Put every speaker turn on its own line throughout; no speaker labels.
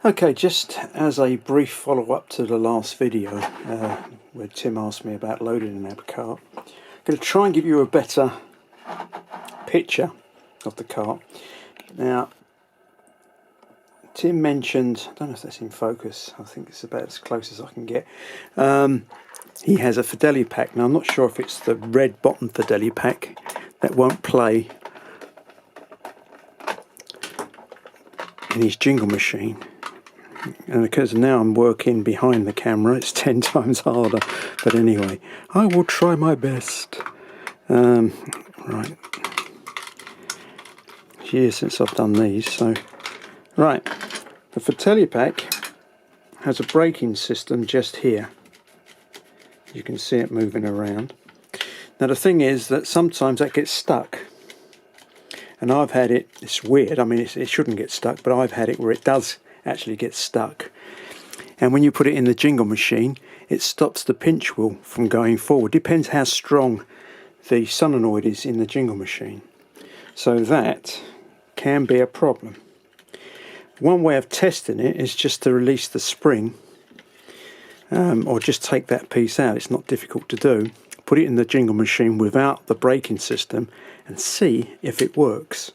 Okay, just as a brief follow-up to the last video where Tim asked me about loading an NAB cart, I'm going to try and give you a better picture of the cart. Now, Tim mentioned, I don't know if that's in focus, I think it's about as close as I can get. He has a Fidelity pack. Now, I'm not sure if it's the red bottom Fidelity pack that won't play in his jingle machine. And because now I'm working behind the camera, it's 10 times harder. But anyway, I will try my best. Right. Years since I've done these. So, right. The Fidelity pack has a braking system just here. You can see it moving around. Now the thing is that sometimes that gets stuck. And I've had it, it's weird, I mean it shouldn't get stuck, but I've had it where it does actually get stuck. And when you put it in the jingle machine, it stops the pinch wheel from going forward. Depends how strong the solenoid is in the jingle machine. So that can be a problem. One way of testing it is just to release the spring, or just take that piece out. It's not difficult to do. Put it in the jingle machine without the braking system and see if it works.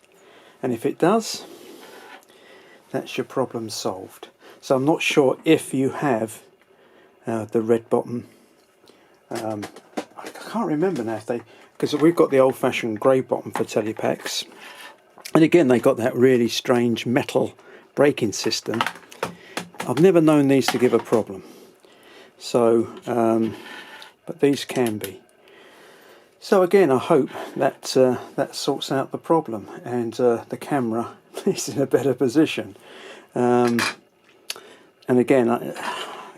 And if it does, that's your problem solved. So I'm not sure if you have the red bottom. I can't remember now if they, because we've got the old-fashioned grey bottom for telepacks, and again they got that really strange metal braking system. I've never known these to give a problem. So, but these can be. So again, I hope that that sorts out the problem, and the camera is in a better position. And again,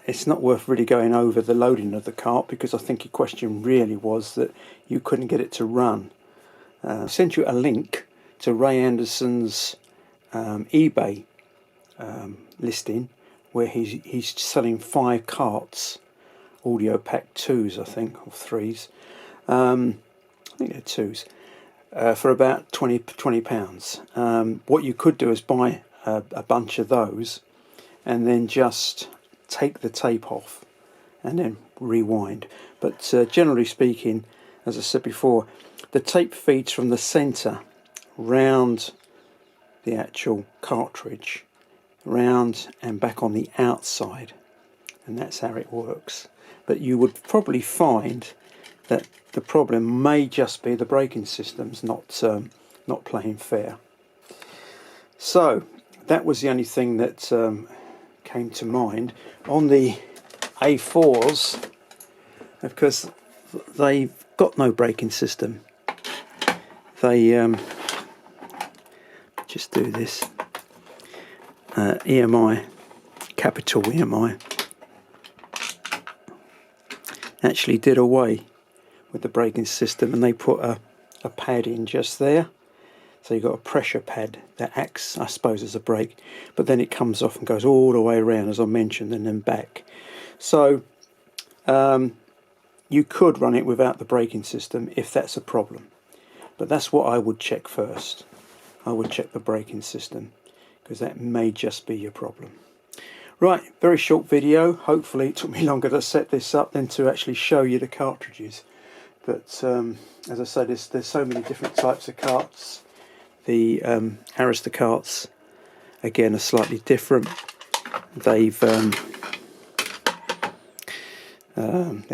it's not worth really going over the loading of the cart, because I think your question really was that you couldn't get it to run. I sent you a link to Ray Anderson's eBay listing, where he's selling 5 carts, audio pack 2s I think, or 3s. I think they're 2s, for about £20. What you could do is buy a bunch of those and then just take the tape off and then rewind. But generally speaking, as I said before, the tape feeds from the centre round the actual cartridge, round and back on the outside, and that's how it works. But you would probably find that the problem may just be the braking system's not playing fair. So that was the only thing that came to mind. On the A4s, of course, they've got no braking system. They just do this. EMI, capital EMI, actually did away with the braking system, and they put a pad in just there. So you've got a pressure pad that acts, I suppose, as a brake, but then it comes off and goes all the way around, as I mentioned, and then back. So you could run it without the braking system if that's a problem, but that's what I would check first. I would check the braking system, because that may just be your problem. Right, very short video. Hopefully it took me longer to set this up than to actually show you the cartridges. But as I said, there's so many different types of carts. The Arista carts, again, are slightly different. They're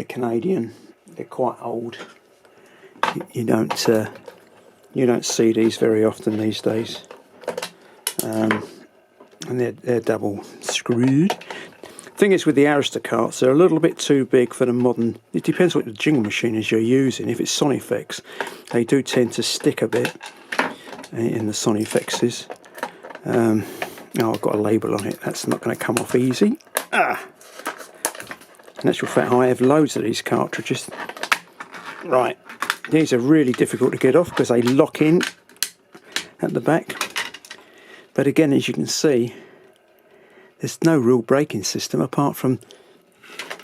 Canadian. They're quite old. You don't see these very often these days. And they're double screwed. Thing is, with the Arista carts, they're a little bit too big for the modern. It depends what the jingle machine is you're using. If it's Sonifex, they do tend to stick a bit in the Sonifexes. Oh, I've got a label on it. That's not going to come off easy. In actual fact, I have loads of these cartridges. Right, these are really difficult to get off because they lock in at the back. But again, as you can see, there's no real braking system apart from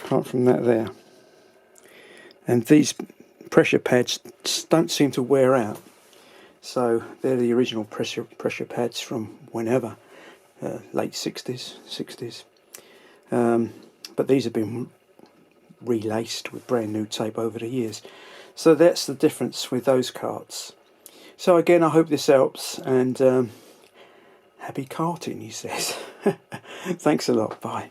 that there. And these pressure pads don't seem to wear out. So they're the original pressure pads from whenever. late 60s. But these have been relaced with brand new tape over the years. So that's the difference with those carts. So again, I hope this helps, and happy carting, he says. Thanks a lot. Bye.